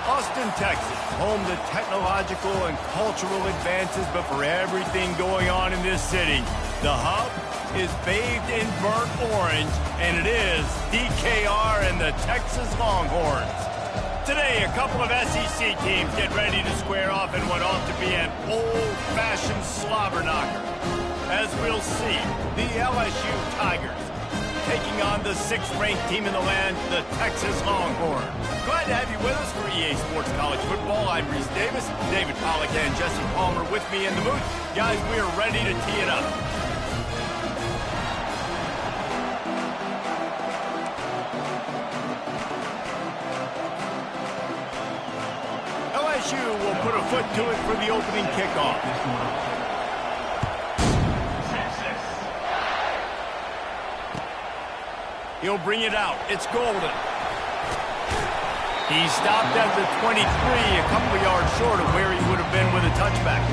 Austin, Texas, home to technological and cultural advances, but for everything going on in this city, the hub is bathed in burnt orange, and it is DKR and the Texas Longhorns. Today, a couple of SEC teams get ready to square off in what ought to be an old-fashioned slobber knocker. As we'll see, the LSU Tigers taking on the 6th-ranked team in the land, the Texas Longhorns. Glad to have you with us for EA Sports College Football. I'm Reese Davis, David Pollack and Jesse Palmer with me in the booth. Guys, we are ready to tee it up. LSU will put a foot to it for the opening kickoff. He'll bring it out. It's Golden. He stopped at the 23, a couple of yards short of where he would have been with a touchback.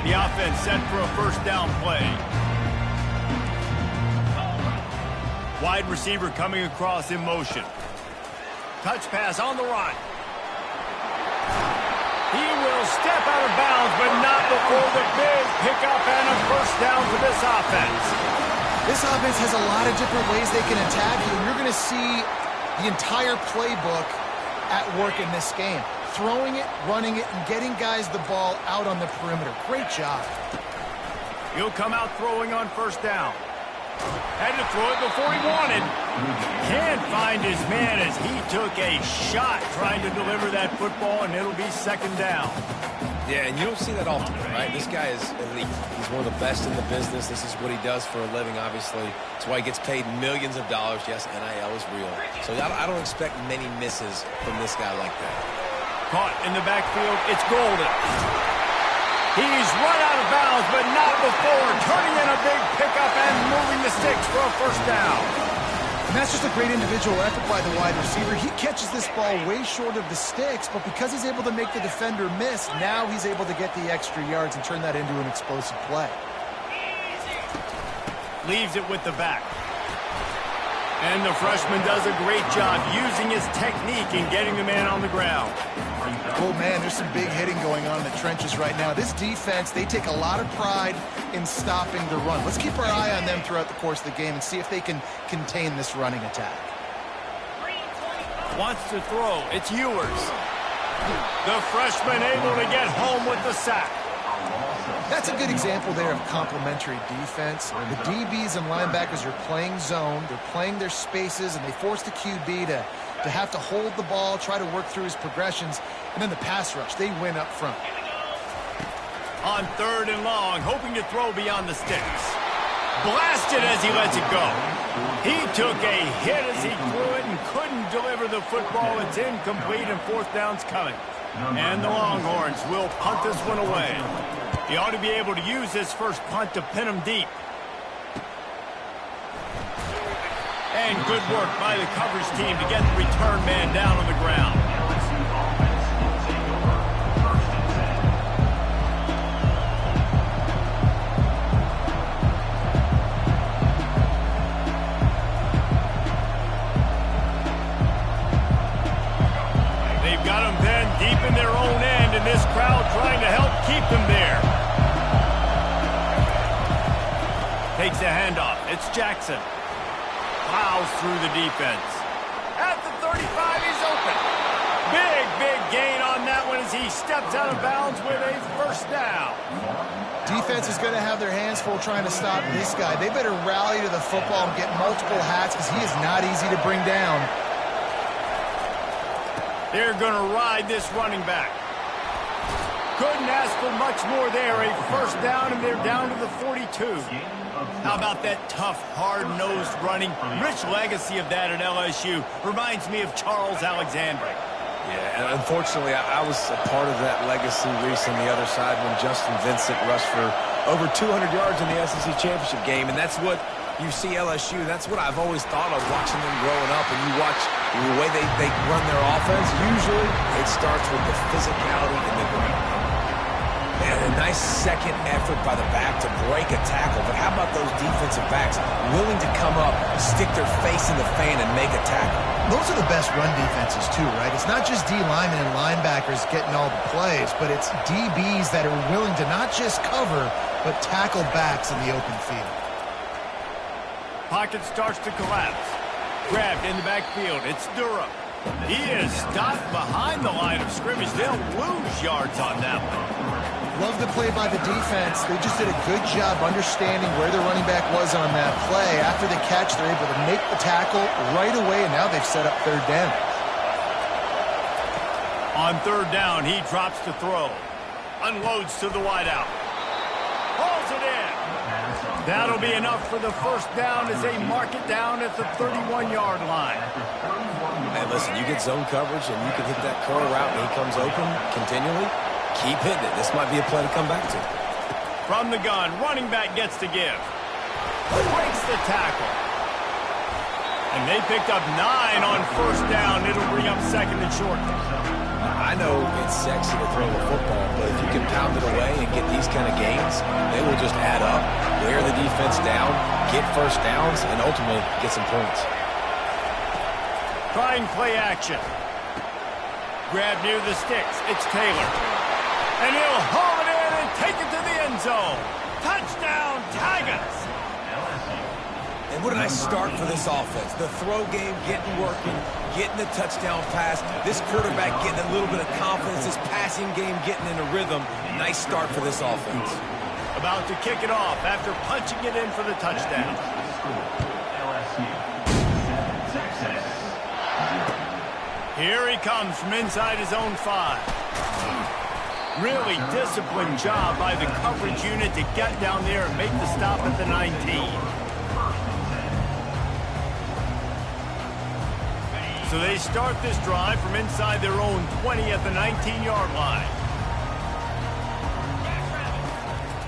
The offense set for a first down play. Wide receiver coming across in motion. Touch pass on the run. He will step out of bounds, but not before the big pickup and a first down for this offense. This offense has a lot of different ways they can attack you, and you're going to see the entire playbook at work in this game. Throwing it, running it, and getting guys the ball out on the perimeter. Great job. He'll come out throwing on first down. Had to throw it before he wanted. Can't find his man as he took a shot trying to deliver that football, and it'll be second down. Yeah, and you don't see that often, right? This guy is elite. He's one of the best in the business. This is what he does for a living, obviously. That's why he gets paid millions of dollars. Yes, NIL is real. So I don't expect many misses from this guy like that. Caught in the backfield, it's Golden. He's run out of bounds, but not before turning in a big pickup and moving the sticks for a first down. And that's just a great individual effort by the wide receiver. He catches this ball way short of the sticks, but because he's able to make the defender miss, now he's able to get the extra yards and turn that into an explosive play. Leaves it with the back. And the freshman does a great job using his technique and getting the man on the ground. Oh, man, there's some big hitting going on in the trenches right now. This defense, they take a lot of pride in stopping the run. Let's keep our eye on them throughout the course of the game and see if they can contain this running attack. Wants to throw. It's Ewers. The freshman able to get home with the sack. That's a good example there of complementary defense. The DBs and linebackers are playing zone. They're playing their spaces, and they force the QB to have to hold the ball, try to work through his progressions, and then the pass rush, they win up front. On third and long, hoping to throw beyond the sticks. Blasted as he lets it go. He took a hit as he threw it and couldn't deliver the football. It's incomplete, and fourth down's coming. And the Longhorns will punt this one away. He ought to be able to use this first punt to pin him deep. And good work by the coverage team to get the return man down on the ground. They've got him then deep in their own end, and this crowd trying to help keep them there. Takes a handoff. It's Jackson. Plows through the defense. At the 35, he's open. Big gain on that one as he steps out of bounds with a first down. Defense is going to have their hands full trying to stop this guy. They better rally to the football and get multiple hats because he is not easy to bring down. They're going to ride this running back. Couldn't ask for much more there. A first down, and they're down to the 42. How about that tough, hard-nosed running? Rich legacy of that at LSU. Reminds me of Charles Alexander. Yeah, and unfortunately, I was a part of that legacy, Reese, on the other side when Justin Vincent rushed for over 200 yards in the SEC championship game, and that's what you see LSU. That's what I've always thought of watching them growing up, and you watch the way they run their offense. Usually, it starts with the physicality and the ground. And a nice second effort by the back to break a tackle. But how about those defensive backs willing to come up, stick their face in the fan, and make a tackle? Those are the best run defenses, too, right? It's not just D linemen and linebackers getting all the plays, but it's DBs that are willing to not just cover, but tackle backs in the open field. Pocket starts to collapse. Grabbed in the backfield. It's Durham. He is stopped behind the line of scrimmage. They'll lose yards on that one. Love the play by the defense. They just did a good job understanding where the running back was on that play. After the catch, they're able to make the tackle right away, and now they've set up third down. On third down, he drops to throw. Unloads to the wideout. Hauls it in. That'll be enough for the first down as they mark it down at the 31-yard line. Hey, listen, you get zone coverage and you can hit that curl route and he comes open continually. Keep hitting it. This might be a play to come back to. From the gun, running back gets to give. Breaks the tackle. And they picked up 9 on first down. It'll bring up second and short. I know it's sexy to throw the football, but if you can pound it away and get these kind of gains, they will just add up, wear the defense down, get first downs, and ultimately get some points. Trying play action. Grab near the sticks. It's Taylor. And he'll haul it in and take it to the end zone. Touchdown, Tigers! And what a nice start for this offense. The throw game getting working, getting the touchdown pass. This quarterback getting a little bit of confidence. This passing game getting in a rhythm. Nice start for this offense. About to kick it off after punching it in for the touchdown. Here he comes from inside his own 5. Really disciplined job by the coverage unit to get down there and make the stop at the 19. So they start this drive from inside their own 20 at the 19-yard line.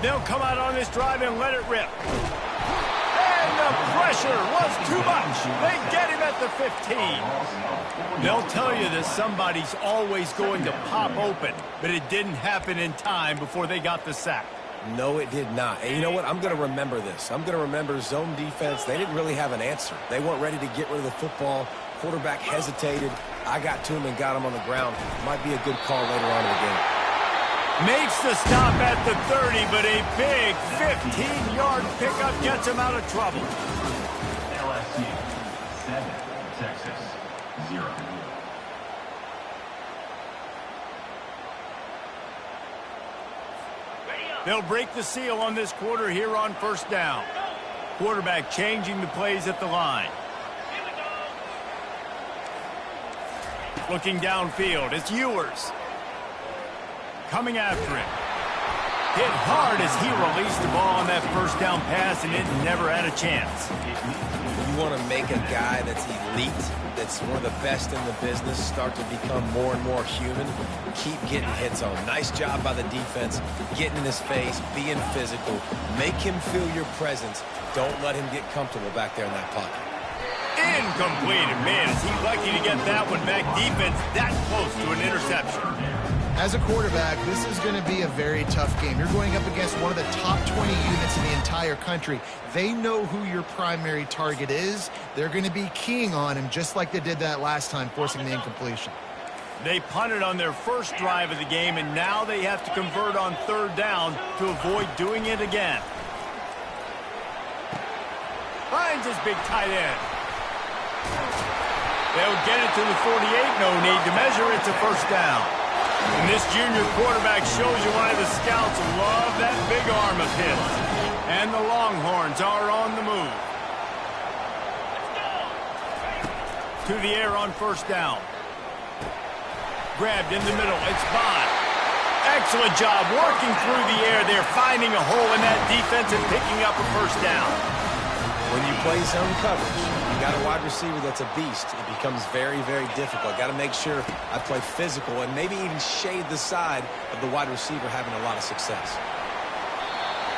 They'll come out on this drive and let it rip. And the pressure was too much. They get him at the 15. They'll tell you that somebody's always going to pop open, but it didn't happen in time before they got the sack. No, it did not. And you know what? I'm going to remember this. I'm going to remember zone defense. They didn't really have an answer. They weren't ready to get rid of the football. Quarterback hesitated. I got to him and got him on the ground. Might be a good call later on in the game. Makes the stop at the 30, but a big 15-yard pickup gets him out of trouble. LSU 7, Texas 0. They'll break the seal on this quarter here on first down. Quarterback changing the plays at the line. Looking downfield, it's Ewers. Coming after him. Hit hard as he released the ball on that first down pass, and it never had a chance. You want to make a guy that's elite, that's one of the best in the business, start to become more and more human. Keep getting hits on him. Nice job by the defense, getting in his face, being physical. Make him feel your presence. Don't let him get comfortable back there in that pocket. Incomplete, and man, is he lucky to get that one back. Defense that close to an interception. As a quarterback, this is going to be a very tough game. You're going up against one of the top 20 units in the entire country. They know who your primary target is. They're going to be keying on him just like they did that last time, forcing the incompletion. They punted on their first drive of the game, and now they have to convert on third down to avoid doing it again. Finds his big tight end. They'll get it to the 48. No need to measure. It's a first down. And this junior quarterback shows you why the scouts love that big arm of his. And the Longhorns are on the move. To the air on first down. Grabbed in the middle. It's Bond. Excellent job working through the air there, finding a hole in that defense and picking up a first down. When you play zone coverage, you got a wide receiver that's a beast. It becomes very, very difficult. Got to make sure I play physical and maybe even shade the side of the wide receiver having a lot of success.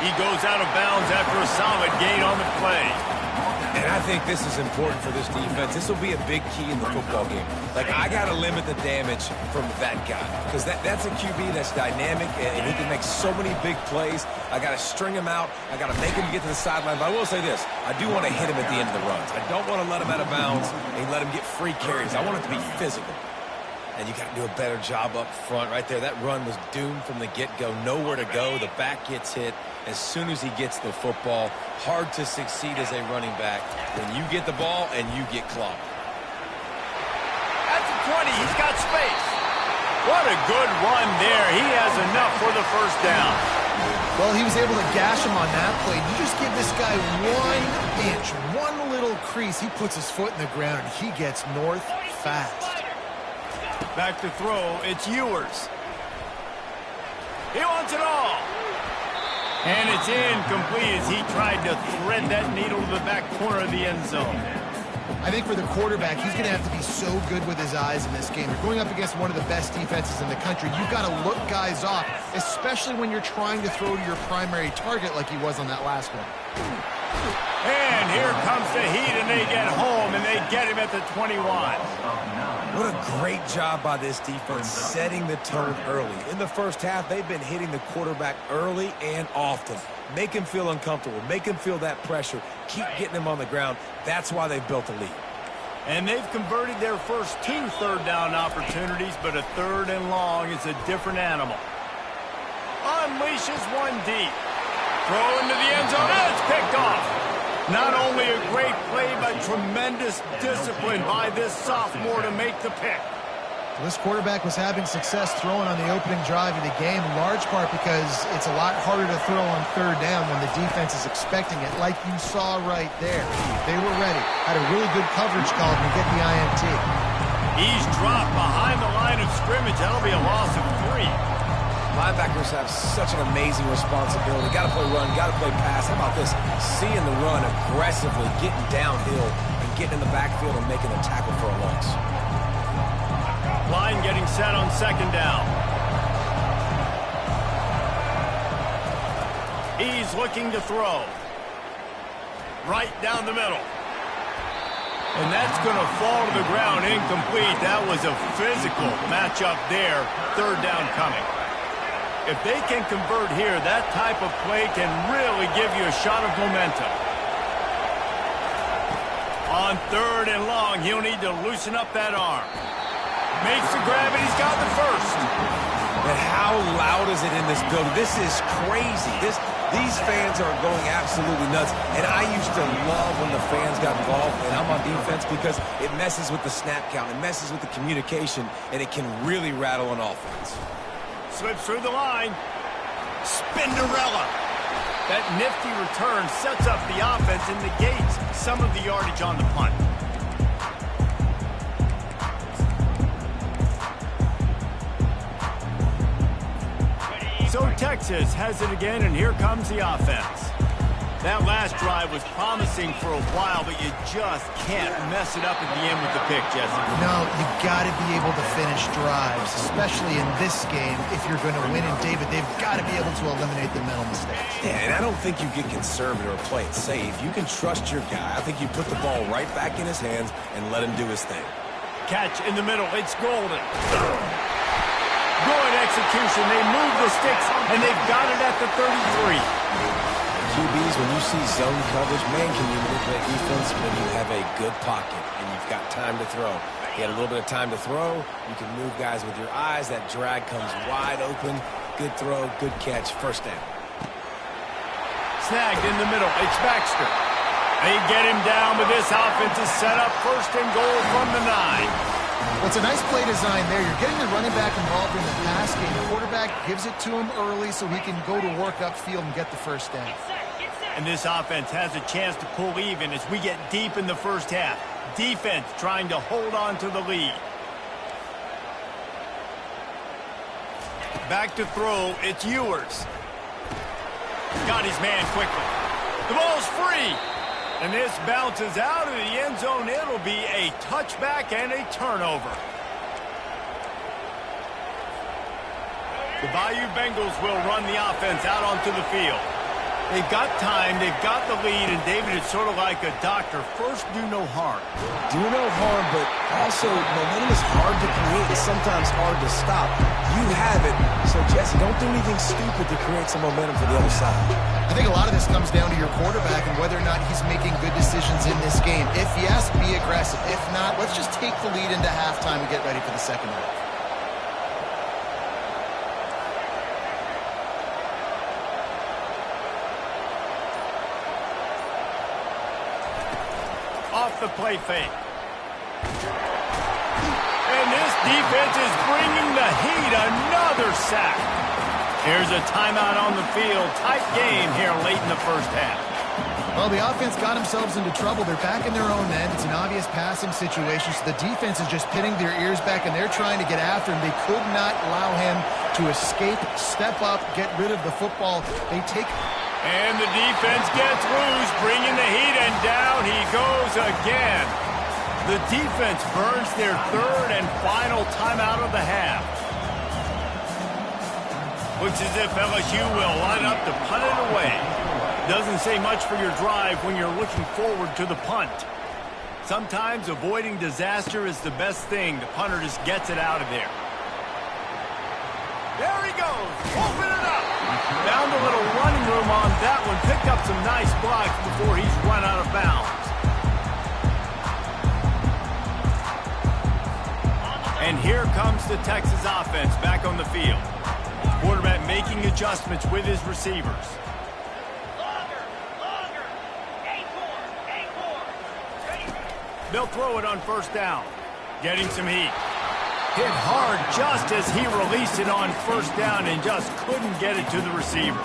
He goes out of bounds after a solid gain on the play. And I think this is important for this defense. This will be a big key in the football game. Like, I got to limit the damage from that guy because that's a QB that's dynamic and he can make so many big plays. I got to string him out. I got to make him get to the sideline. But I will say this. I do want to hit him at the end of the runs. I don't want to let him out of bounds and let him get free carries. I want it to be physical. And you got to do a better job up front right there. That run was doomed from the get-go. Nowhere to go. The back gets hit as soon as he gets the football. Hard to succeed as a running back when you get the ball and you get clogged. At the 20, he's got space. What a good run there. He has enough for the first down. Well, he was able to gash him on that play. You just give this guy 1 inch, one little crease. He puts his foot in the ground, and he gets north fast. Back to throw, it's Ewers. He wants it all. And it's incomplete as he tried to thread that needle to the back corner of the end zone. I think for the quarterback, he's going to have to be so good with his eyes in this game. You're going up against one of the best defenses in the country. You've got to look guys off, especially when you're trying to throw to your primary target like he was on that last one. And here comes the heat, and they get home, and they get him at the 21. What a great job by this defense setting the tone early. In the first half, they've been hitting the quarterback early and often. Make him feel uncomfortable. Make him feel that pressure. Keep getting him on the ground. That's why they've built a lead. And they've converted their first 2 third-down opportunities, but a 3rd and long is a different animal. Unleashes one deep. Throw into the end zone, and it's picked off. Not only a great play, but tremendous discipline by this sophomore to make the pick. Well, this quarterback was having success throwing on the opening drive of the game, in large part because it's a lot harder to throw on 3rd down when the defense is expecting it, like you saw right there. They were ready. Had a really good coverage call to get the INT. He's dropped behind the line of scrimmage. That'll be a loss of 3. Linebackers have such an amazing responsibility. Got to play run, got to play pass. How about this? Seeing the run aggressively, getting downhill, and getting in the backfield and making a tackle for a loss. Line getting set on 2nd down. He's looking to throw. Right down the middle. And that's going to fall to the ground incomplete. That was a physical matchup there. 3rd down coming. If they can convert here, that type of play can really give you a shot of momentum. On 3rd and long, he'll need to loosen up that arm. Makes the grab, and he's got the first. But how loud is it in this building? This is crazy. These fans are going absolutely nuts. And I used to love when the fans got involved, and I'm on defense because it messes with the snap count. It messes with the communication, and it can really rattle an offense. Slips through the line. Spinderella. That nifty return sets up the offense and negates some of the yardage on the punt. So Texas has it again, and here comes the offense. That last drive was promising for a while, but you just can't mess it up at the end with the pick, Jesse. No, you got to be able to finish drives, especially in this game. If you're going to win, and David, they've got to be able to eliminate the mental mistakes. Yeah, and I don't think you get conservative or play it safe. You can trust your guy. I think you put the ball right back in his hands and let him do his thing. Catch in the middle. It's Golden. Good execution. They move the sticks, and they've got it at the 33. QBs, when you see zone coverage, man, can you manipulate defense when you have a good pocket and you've got time to throw. You had a little bit of time to throw. You can move guys with your eyes. That drag comes wide open. Good throw, good catch, 1st down. Snagged in the middle. It's Baxter. They get him down, but this offense is set up 1st and goal from the 9. Well, it's a nice play design there. You're getting the running back involved in the pass game. The quarterback gives it to him early so he can go to work upfield and get the 1st down. And this offense has a chance to pull even as we get deep in the first half. Defense trying to hold on to the lead. Back to throw, it's Ewers. Got his man quickly. The ball's free. And this bounces out of the end zone. It'll be a touchback and a turnover. The Bayou Bengals will run the offense out onto the field. They've got time, they've got the lead, and David, it's sort of like a doctor. First, do no harm. Do no harm, but also momentum is hard to create and sometimes hard to stop. You have it, so Jesse, don't do anything stupid to create some momentum for the other side. I think a lot of this comes down to your quarterback and whether or not he's making good decisions in this game. If yes, be aggressive. If not, let's just take the lead into halftime and get ready for the second half. Off the play fake. And this defense is bringing the heat. Another sack. Here's a timeout on the field. Tight game here late in the first half. Well, the offense got themselves into trouble. They're back in their own end. It's an obvious passing situation, so the defense is just pinning their ears back, and they're trying to get after him. They could not allow him to escape, step up, get rid of the football. They take... And the defense gets loose, bringing the heat, and down he goes again. The defense burns their third and final timeout of the half. Looks as if LSU will line up to punt it away. Doesn't say much for your drive when you're looking forward to the punt. Sometimes avoiding disaster is the best thing. The punter just gets it out of there. There he goes. Open it up. Found a little running room on that one. Picked up some nice blocks before he's run out of bounds. And here comes the Texas offense back on the field. Quarterback making adjustments with his receivers. They'll throw it on first down. Getting some heat. Hit hard just as he released it on first down and just couldn't get it to the receiver.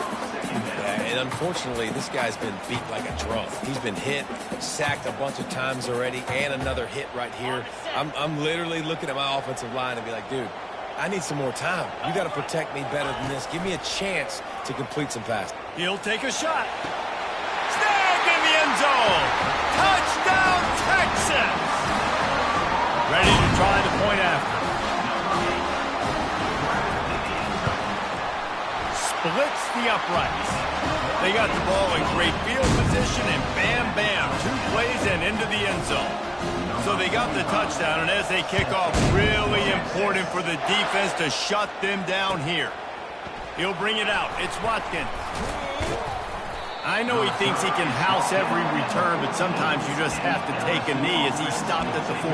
And unfortunately, this guy's been beat like a drum. He's been hit, sacked a bunch of times already, and another hit right here. I'm literally looking at my offensive line and be like, dude, I need some more time. You got to protect me better than this. Give me a chance to complete some passes. He'll take a shot. Snagged in the end zone. Touchdown, Texas. Ready to try the point after. Splits the uprights. They got the ball in great field position, and bam, bam, 2 plays and into the end zone. So they got the touchdown, and as they kick off, really important for the defense to shut them down here. He'll bring it out. It's Watkins. I know he thinks he can house every return, but sometimes you just have to take a knee as he stopped at the 14.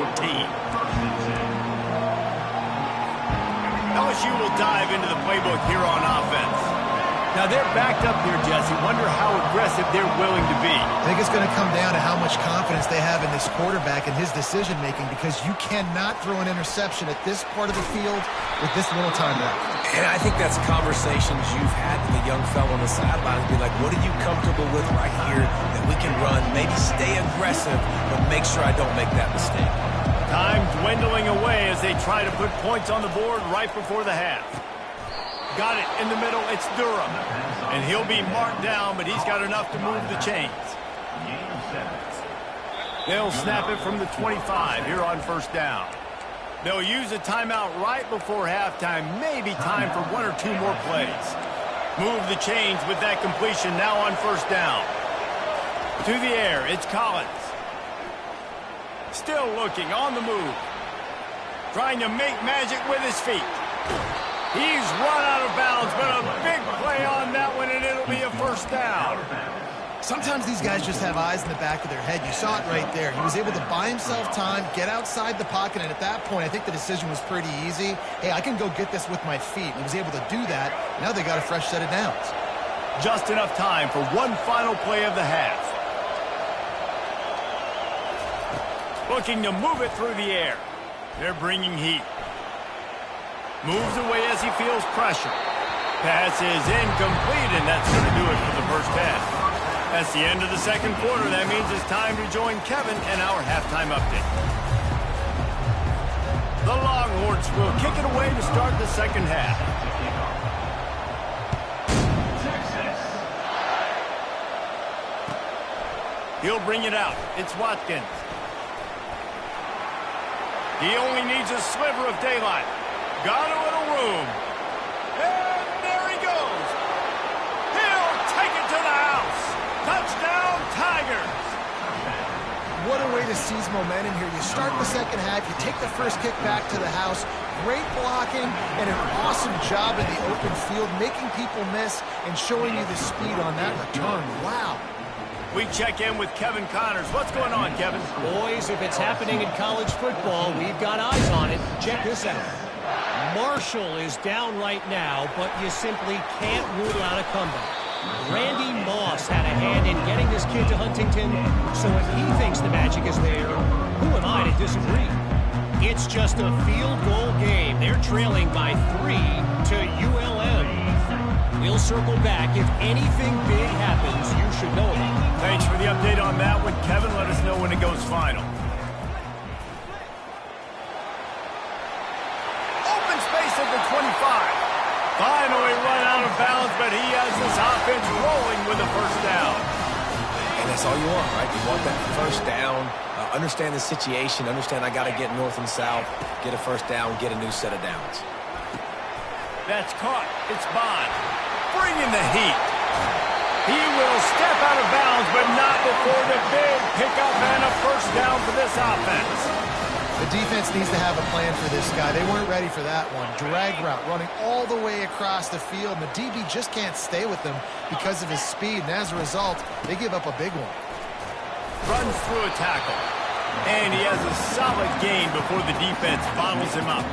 LSU will dive into the playbook here on offense. Now, they're backed up here, Jesse. Wonder how aggressive they're willing to be. I think it's going to come down to how much confidence they have in this quarterback and his decision-making, because you cannot throw an interception at this part of the field with this little time left. And I think that's conversations you've had with a young fellow on the sideline. Be like, what are you comfortable with right here that we can run? Maybe stay aggressive, but make sure I don't make that mistake. Time dwindling away as they try to put points on the board right before the half. Got it in the middle. It's Durham. And he'll be marked down, but he's got enough to move the chains. They'll snap it from the 25 here on first down. They'll use a timeout right before halftime. Maybe time for 1 or 2 more plays. Move the chains with that completion now on first down. To the air, it's Collins. Still looking on the move. Trying to make magic with his feet. He's run out of bounds, but a big play on that one, and it'll be a first down. Sometimes these guys just have eyes in the back of their head. You saw it right there. He was able to buy himself time, get outside the pocket, and at that point, I think the decision was pretty easy. Hey, I can go get this with my feet. He was able to do that. Now they got a fresh set of downs. Just enough time for one final play of the half. Looking to move it through the air. They're bringing heat. Moves away as he feels pressure. Pass is incomplete, and that's going to do it for the first half. That's the end of the second quarter. That means it's time to join Kevin and our halftime update. The Longhorns will kick it away to start the second half. He'll bring it out. It's Watkins. He only needs a sliver of daylight. Got a little room. And there he goes. He'll take it to the house. seize momentum here. You start the second half, you take the first kick back to the house. Great blocking and an awesome job in the open field, making people miss and showing you the speed on that return. Wow. We check in with Kevin Connors. What's going on, Kevin? Boys, if it's happening in college football, we've got eyes on it. Check this out. Marshall is down right now, but you simply can't rule out a comeback. Randy Moss had a hand in getting this kid to Huntington, so if he thinks the magic is there, who am I to disagree? It's just a field goal game. They're trailing by 3 to ULM. We'll circle back. If anything big happens, you should know about it. Thanks for the update on that one, Kevin. Let us know when it goes final. Open space at the 25. Finally run out of bounds, but he has this offense rolling with a first down. And that's all you want, right? You want that first down, understand the situation, understand I got to get north and south, get a first down, get a new set of downs. That's caught. It's Bond. Bringing the heat. He will step out of bounds, but not before the big pickup and a first down for this offense. The defense needs to have a plan for this guy. They weren't ready for that one. Drag route running all the way across the field, and the DB just can't stay with them because of his speed, and as a result, they give up a big one. Runs through a tackle, and he has a solid gain before the defense bottles him up.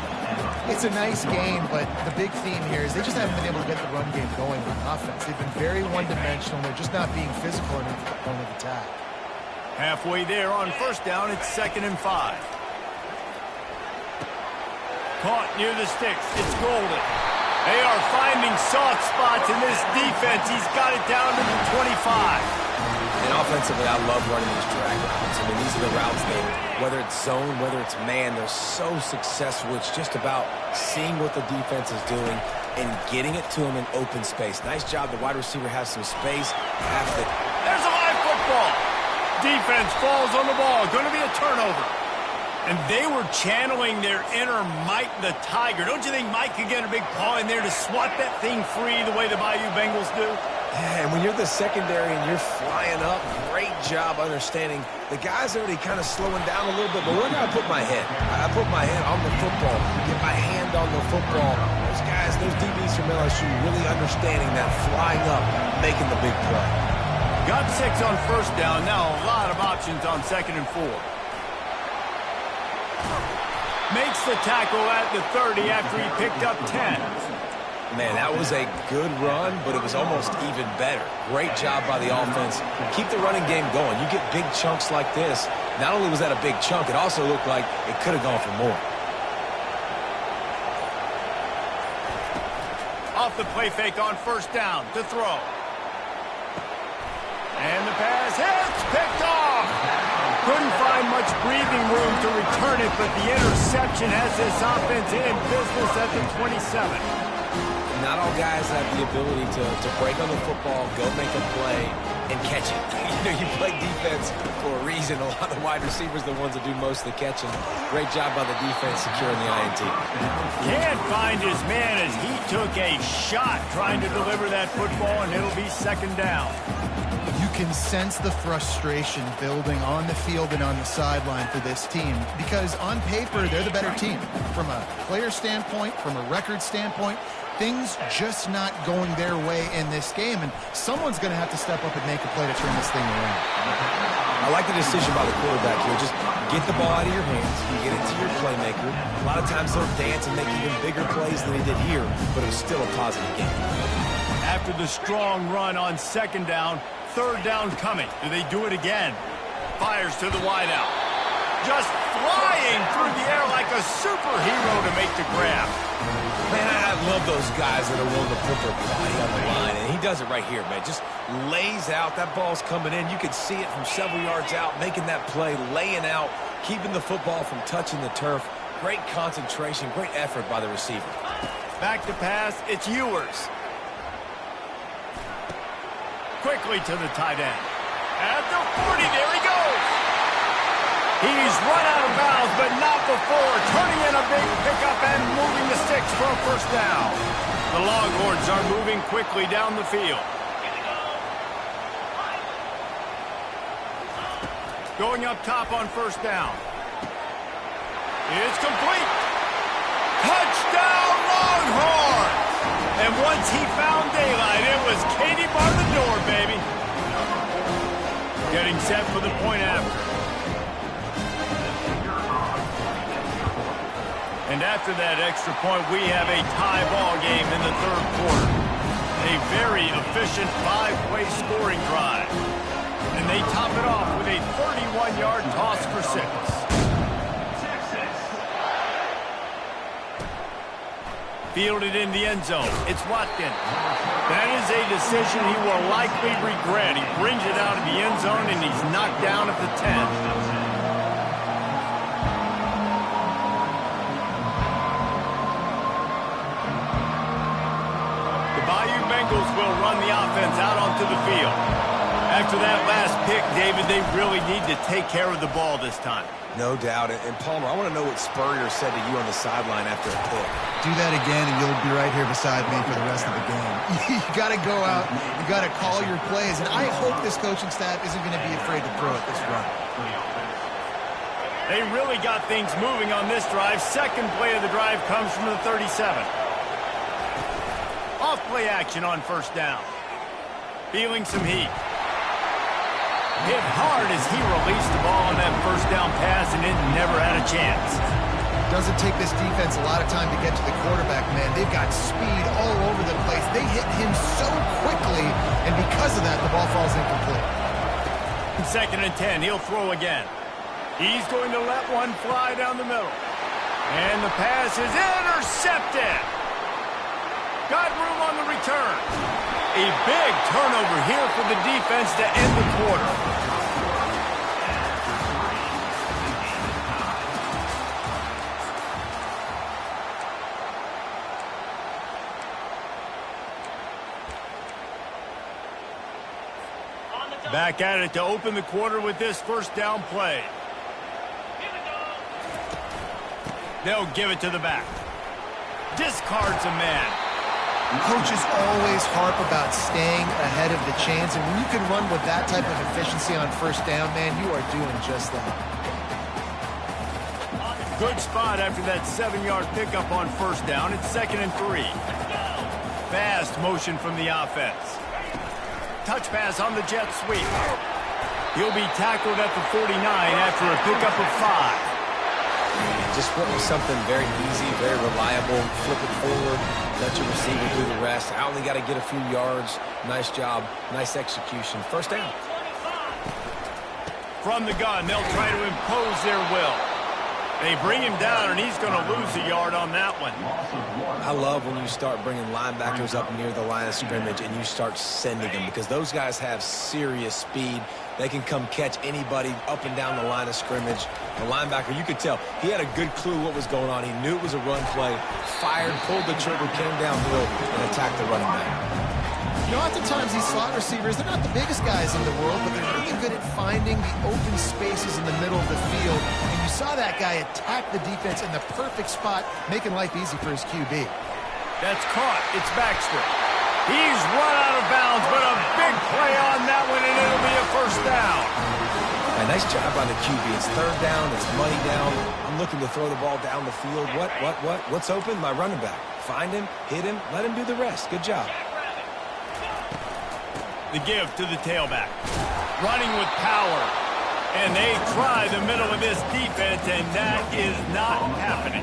It's a nice game, but the big theme here is they just haven't been able to get the run game going on offense. They've been very one-dimensional. They're just not being physical enough to the point of attack. Halfway there on first down, it's 2nd and 5. Caught near the sticks. It's Golden. They are finding soft spots in this defense. He's got it down to the 25. And offensively, I love running these drag routes. I mean, these are the routes that, whether it's zone, whether it's man, they're so successful. It's just about seeing what the defense is doing and getting it to them in open space. Nice job. The wide receiver has some space. There's a live football. Defense falls on the ball. Going to be a turnover. And they were channeling their inner Mike the Tiger. Don't you think Mike could get a big paw in there to swat that thing free the way the Bayou Bengals do? Yeah, and when you're the secondary and you're flying up, great job understanding. The guy's already kind of slowing down a little bit, but where do I put my head? I put my head on the football, get my hand on the football. Those guys, those DBs from LSU really understanding that flying up, making the big play. Got 6 on first down. Now a lot of options on 2nd and 4. Makes the tackle at the 30 after he picked up 10. Man, that was a good run, but it was almost even better. Great job by the offense. Keep the running game going. You get big chunks like this. Not only was that a big chunk, it also looked like it could have gone for more. Off the play fake on first down to throw. And the pass hits, picked off. Couldn't find much breathing room to return it, but the interception has this offense in business at the 27. Not all guys have the ability to break on the football, go make a play, and catch it. You know, you play defense for a reason. A lot of the wide receivers are the ones that do most of the catching. Great job by the defense securing the INT. Can't find his man as he took a shot trying to deliver that football, and it'll be 2nd down. You can sense the frustration building on the field and on the sideline for this team because on paper, they're the better team. From a player standpoint, from a record standpoint, things just not going their way in this game, and someone's going to have to step up and make a play to turn this thing around. I like the decision by the quarterback here. Just get the ball out of your hands. You get it to your playmaker. A lot of times they'll dance and make even bigger plays than he did here, but it was still a positive game. After the strong run on 2nd down, 3rd down coming. Do they do it again? Fires to the wideout. Just flying through the air like a superhero to make the grab. Man, I love those guys that are willing to put their body on the line, and he does it right here, man. Just lays out. That ball's coming in. You can see it from several yards out, making that play, laying out, keeping the football from touching the turf. Great concentration, great effort by the receiver. Back to pass, it's Ewers. Quickly to the tight end. At the 40, there he goes. He's run out of bounds, but not before turning in a big pickup and moving the sticks for a first down. The Longhorns are moving quickly down the field. Going up top on first down. It's complete. Touchdown, Longhorns! And once he found daylight, it was Katie bar the door, baby. Getting set for the point after. And after that extra point, we have a tie ball game in the third quarter. A very efficient 5-play scoring drive. And they top it off with a 31-yard toss for 6. Fielded in the end zone. It's Watkins. That is a decision he will likely regret. He brings it out of the end zone, and he's knocked down at the 10. The Bayou Bengals will run the offense out onto the field. After that last pick, David, they really need to take care of the ball this time. No doubt. And Palmer, I want to know what Spurrier said to you on the sideline after a pick. Do that again, and you'll be right here beside me for the rest of the game. You got to go out. You got to call your plays. And I hope this coaching staff isn't going to be afraid to throw it this run. They really got things moving on this drive. Second play of the drive comes from the 37. Off play action on first down. Feeling some heat. Hit hard as he released the ball on that first down pass, and it never had a chance. Doesn't take this defense a lot of time to get to the quarterback, man. They've got speed all over the place. They hit him so quickly, and because of that, the ball falls incomplete. 2nd and 10, he'll throw again. He's going to let one fly down the middle. And the pass is intercepted. Got room on the return. A big turnover here for the defense to end the quarter. Back at it to open the quarter with this first down play. They'll give it to the back. Discards a man. Coaches always harp about staying ahead of the chains, and when you can run with that type of efficiency on first down, man, you are doing just that. Good spot after that 7-yard pickup on first down. It's 2nd and 3. Fast motion from the offense. Touch pass on the jet sweep. He'll be tackled at the 49 after a pickup of 5. Just went with something very easy, very reliable. Flip it forward, let your receiver do the rest. I only got to get a few yards. Nice job, nice execution. First down. From the gun, they'll try to impose their will. They bring him down, and he's going to lose a yard on that one. I love when you start bringing linebackers up near the line of scrimmage and you start sending them, because those guys have serious speed. They can come catch anybody up and down the line of scrimmage. The linebacker, you could tell, he had a good clue what was going on. He knew it was a run play, fired, pulled the trigger, came downhill, and attacked the running back. You know, oftentimes these slot receivers, they're not the biggest guys in the world, but they're really good at finding the open spaces in the middle of the field. And you saw that guy attack the defense in the perfect spot, making life easy for his QB. That's caught. It's Baxter. He's run out of bounds, but a big play on that one, and it'll be a first down. A nice job by the QB. It's third down. It's money down. I'm looking to throw the ball down the field. What's open? My running back. Find him, hit him, let him do the rest. Good job. The give to the tailback. Running with power. And they try the middle of this defense, and that is not happening.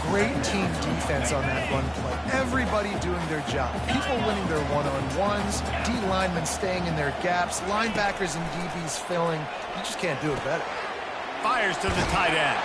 Great team defense on that run play. Everybody doing their job. People winning their one-on-ones, D linemen staying in their gaps, linebackers and DBs filling. You just can't do it better. Fires to the tight end.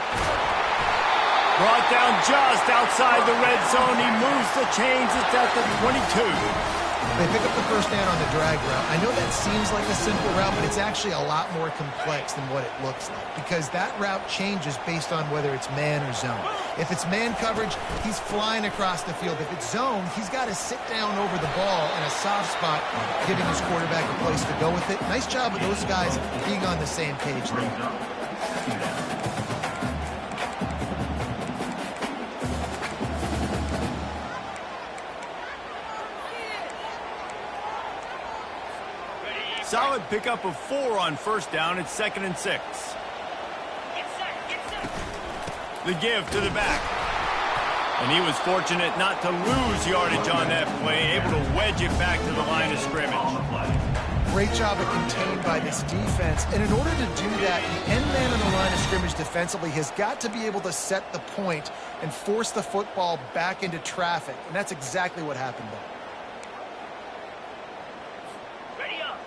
Brought down just outside the red zone. He moves the chains. It's at the 22. They pick up the first down on the drag route. I know that seems like a simple route, but it's actually a lot more complex than what it looks like, because that route changes based on whether it's man or zone. If it's man coverage, he's flying across the field. If it's zone, he's got to sit down over the ball in a soft spot, giving his quarterback a place to go with it. Nice job of those guys being on the same page there. Solid pickup of 4 on first down. It's 2nd and 6. The give to the back. And he was fortunate not to lose yardage on that play, able to wedge it back to the line of scrimmage. Great job of contained by this defense. And in order to do that, the end man on the line of scrimmage defensively has got to be able to set the point and force the football back into traffic. And that's exactly what happened there.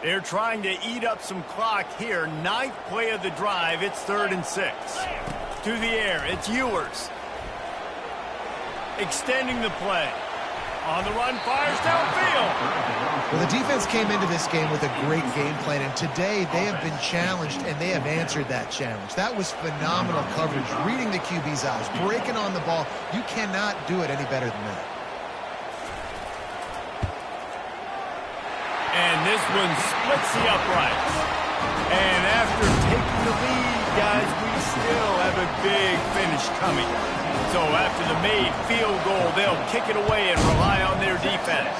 They're trying to eat up some clock here. 9th play of the drive. It's 3rd and 6. To the air. It's Ewers. Extending the play. On the run, fires downfield. Well, the defense came into this game with a great game plan, and today they have been challenged, and they have answered that challenge. That was phenomenal coverage, reading the QB's eyes, breaking on the ball. You cannot do it any better than that. And this one splits the uprights. And after taking the lead, guys, we still have a big finish coming. So after the made field goal, they'll kick it away and rely on their defense.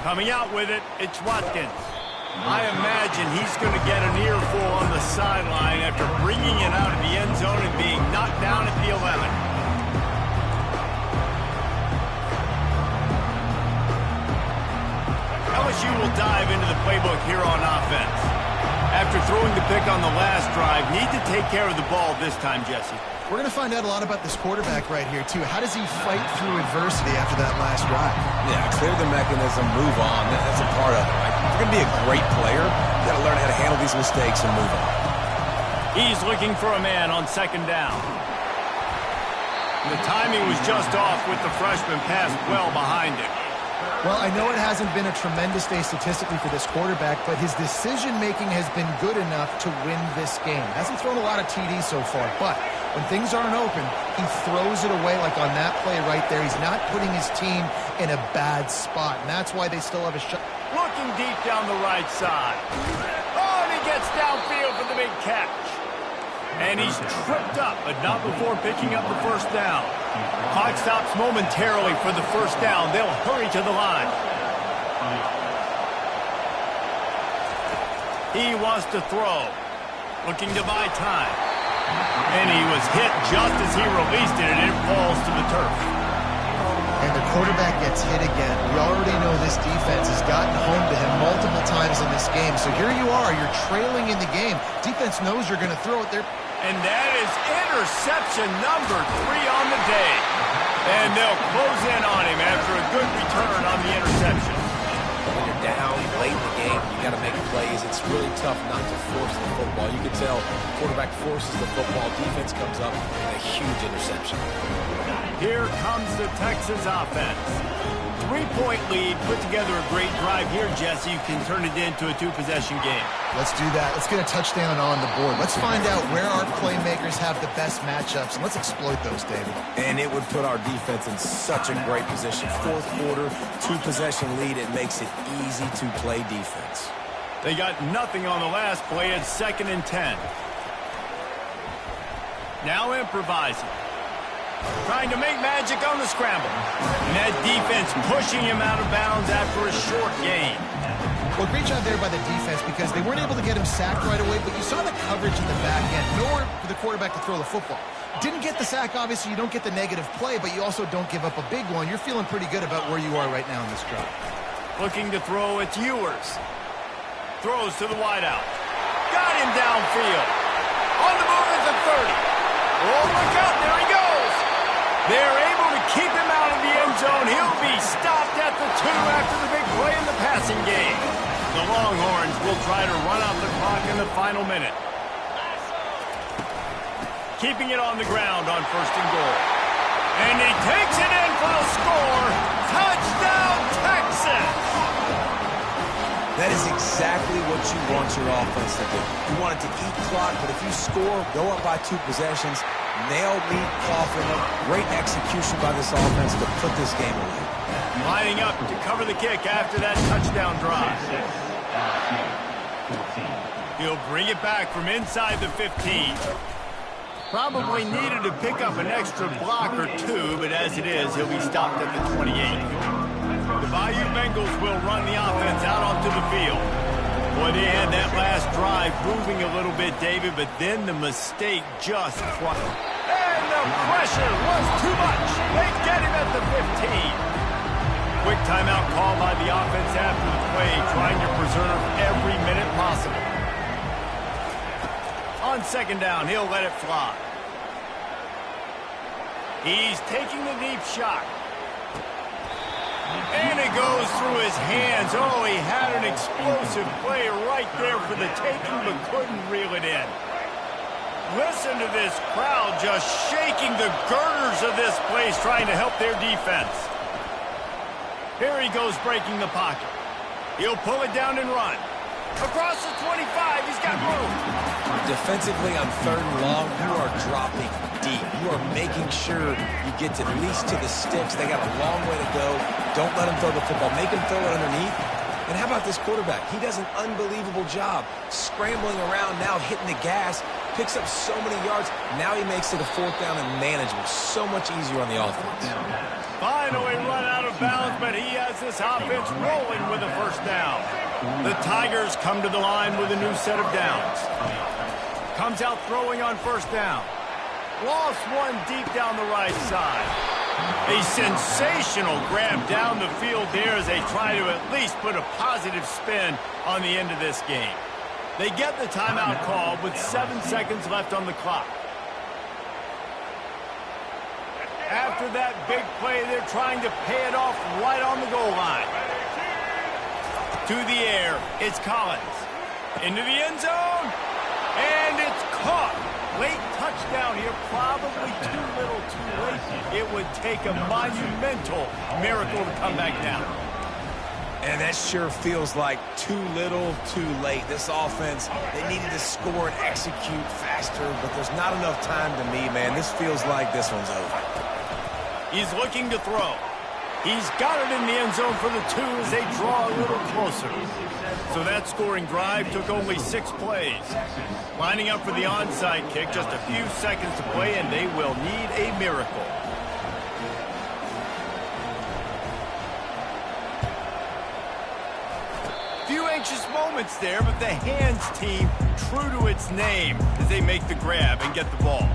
Coming out with it, it's Watkins. I imagine he's going to get an earful on the sideline after bringing it out of the end zone and being knocked down at the 11. LSU will dive into the playbook here on offense. After throwing the pick on the last drive, need to take care of the ball this time, Jesse. We're going to find out a lot about this quarterback right here, too. How does he fight through adversity after that last drive? Yeah, clear the mechanism, move on. That's a part of it, right? If you're going to be a great player, you got to learn how to handle these mistakes and move on. He's looking for a man on 2nd down. The timing was just off with the freshman pass well behind him. Well, I know it hasn't been a tremendous day statistically for this quarterback, but his decision-making has been good enough to win this game. Hasn't thrown a lot of TDs so far, but when things aren't open, he throws it away like on that play right there. He's not putting his team in a bad spot, and that's why they still have a shot. Looking deep down the right side. Oh, and he gets downfield for the big catch. And he's tripped up, but not before picking up the first down. Clock stops momentarily for the first down. They'll hurry to the line. He wants to throw. Looking to buy time. And he was hit just as he released it, and it falls to the turf. And the quarterback gets hit again. We already know this defense has gotten home to him multiple times in this game. So here you are. You're trailing in the game. Defense knows you're going to throw it there. And that is interception number 3 on the day. And they'll close in on him after a good return on the interception. When you're down late in the game, you got to make plays. It's really tough not to force the football. You can tell quarterback forces the football. Defense comes up and a huge interception. Here comes the Texas offense. 3-point lead, put together a great drive here, Jesse. You can turn it into a 2-possession game. Let's do that. Let's get a touchdown on the board. Let's find out where our playmakers have the best matchups, and let's exploit those, David. And it would put our defense in such a great position. 4th quarter, 2-possession lead. It makes it easy to play defense. They got nothing on the last play. It's 2nd and 10. Now improvising. Trying to make magic on the scramble. And that defense pushing him out of bounds after a short gain. Well, great job there by the defense because they weren't able to get him sacked right away, but you saw the coverage in the back end. Nowhere for the quarterback to throw the football. Didn't get the sack, obviously. You don't get the negative play, but you also don't give up a big one. You're feeling pretty good about where you are right now in this drive. Looking to throw, it's Ewers. Throws to the wideout. Got him downfield. On the move at the 30. Oh, look out, there he goes. They're able to keep him out of the end zone. He'll be stopped at the 2 after the big play in the passing game. The Longhorns will try to run out the clock in the final minute. Keeping it on the ground on 1st and goal. And he takes it in for the score. Touchdown, Texas! That is exactly what you want your offense to do. You want it to eat clock, but if you score, go up by 2 possessions, nail meat, coffin up. Great execution by this offense to put this game away. Lining up to cover the kick after that touchdown drive. He'll bring it back from inside the 15. Probably needed to pick up an extra block or 2, but as it is, he'll be stopped at the 28. The Bayou Bengals will run the offense out onto the field. Boy, they had that last drive moving a little bit, David, but then the mistake just crushed. And the pressure was too much. They get him at the 15. Quick timeout called by the offense after the play, trying to preserve every minute possible. On second down, he'll let it fly. He's taking the deep shot. And it goes through his hands. Oh, he had an explosive play right there for the taking, but couldn't reel it in. Listen to this crowd just shaking the girders of this place, trying to help their defense. Here he goes breaking the pocket. He'll pull it down and run. Across the 25, he's got room. Defensively on third and long, you are dropping deep. You are making sure you get at least to the sticks. They got a long way to go. Don't let him throw the football. Make him throw it underneath. And how about this quarterback? He does an unbelievable job scrambling around, now hitting the gas, picks up so many yards. Now he makes it a fourth down and manageable. So much easier on the offense. Finally run out of bounds, but he has this offense rolling with a first down. The Tigers come to the line with a new set of downs. Comes out throwing on first down. Lost one deep down the right side. A sensational grab down the field there as they try to at least put a positive spin on the end of this game. They get the timeout call with 7 seconds left on the clock. After that big play, they're trying to pay it off right on the goal line. To the air, it's Collins. Into the end zone, and it's caught. Late touchdown here, probably too little too late. It would take a monumental miracle to come back down. And that sure feels like too little, too late. This offense, they needed to score and execute faster, but there's not enough time to me, man. This feels like this one's over. He's looking to throw. He's got it in the end zone for the 2 as they draw a little closer. So that scoring drive took only 6 plays. Lining up for the onside kick, just a few seconds to play, and they will need a miracle. Few anxious moments there, but the hands team true to its name as they make the grab and get the ball.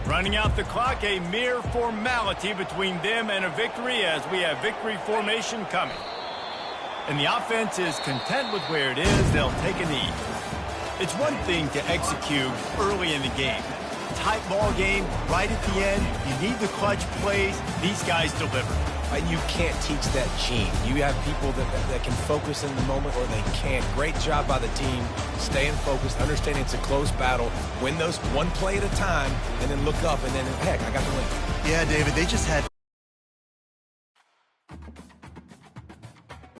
Running out the clock, a mere formality between them and a victory as we have victory formation coming. And the offense is content with where it is. They'll take a knee. It's one thing to execute early in the game. Tight ball game, right at the end. You need the clutch plays. These guys deliver. And you can't teach that gene. You have people that can focus in the moment or they can't. Great job by the team, staying focused, understanding it's a close battle, win those one play at a time, and then look up, and then, heck, I got the win. Yeah, David, they just had